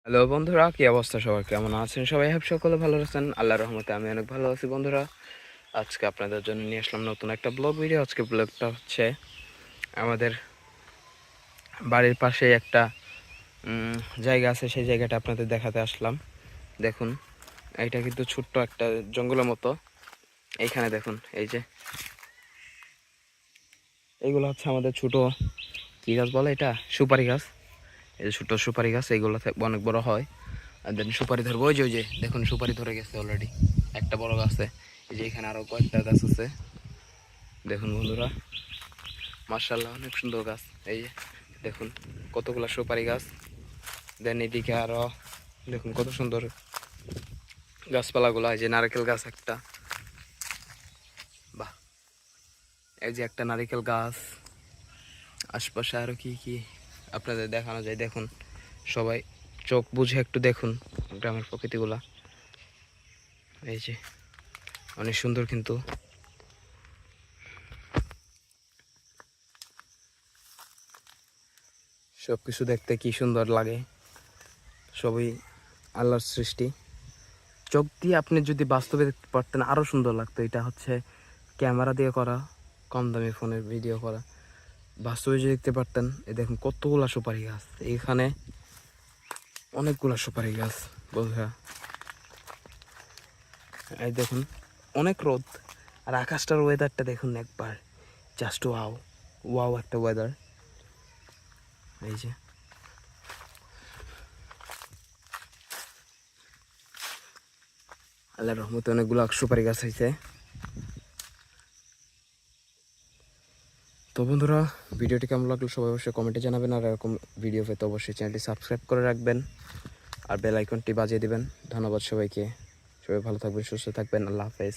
Hello বন্ধুরা, কি অবস্থা? সবাই কেমন আছেন? সবাই সকলে ভালো আছেন? আল্লাহর রহমতে আমি অনেক ভালো আছি বন্ধুরা। আজকে আপনাদের জন্য নিয়ে আসলাম নতুন একটা ব্লগ ভিডিও। আজকে ব্লগটা হচ্ছে আমাদের বাড়ির পাশে একটা জায়গা আছে, সেই জায়গাটা আপনাদের দেখাতে আসলাম। দেখুন, এইটা কিন্তু ছোট্ট একটা জঙ্গলের মতো। এইখানে দেখুন, এই যে এইগুলো হচ্ছে আমাদের ছোট, কি গাছ বলে এটা? সুপারি গাছ। এই যে ছোট সুপারি গাছ, এইগুলো অনেক বড় হয়। আর দেন সুপারি ধরবো, ওই যে দেখুন সুপারি ধরে গেছে অলরেডি। একটা বড় গাছে, এই যে এখানে আরো কয়েকটা গাছ আছে। দেখুন বন্ধুরা, মার্শাল্লাহ অনেক সুন্দর গাছ। এই যে দেখুন কতগুলা সুপারি গাছ। দেন এদিকে আরো দেখুন কত সুন্দর গাছপালাগুলো। এই যে নারকেল গাছ একটা, বাহ, এই যে একটা নারকেল গাছ। আশপাশে আরো কি কি আপনাদের দেখানো যায় দেখুন। সবাই চোখ বুঝে একটু দেখুন গ্রামের প্রকৃতিগুলা। এই যে অনেক সুন্দর কিন্তু। সব কিছু দেখতে কি সুন্দর লাগে, সবই আল্লাহর সৃষ্টি। চোখ দিয়ে আপনি যদি বাস্তবে দেখতে পারতেন আরও সুন্দর লাগতো। এটা হচ্ছে ক্যামেরা দিয়ে করা, কম দামি ফোনের ভিডিও করা। বাস্তবে যদি দেখতে পারতেন, এই দেখুন কতগুলা সুপারি গাছ এইখানে, অনেকগুলা সুপারি গাছ বন্ধুরা। এই দেখুন অনেক রোদ, আর আকাশটার ওয়েদারটা দেখুন একবার, জাস্ট ওয়াও, ওয়াও একটা ওয়েদার। এই যে আল্লাহর রহমতে অনেকগুলো সুপারি গাছ হয়েছে। তো বন্ধুরা, ভিডিওটি কেমন লাগলো সবাই অবশ্যই কমেন্টে জানাবেন। আর এরকম ভিডিও পেতে অবশ্যই চ্যানেলটি সাবস্ক্রাইব করে রাখবেন আর বেল আইকনটি বাজিয়ে দিবেন। ধন্যবাদ সবাইকে। সবাই ভালো থাকবেন, সুস্থ থাকবেন। আল্লাহ হাফেজ।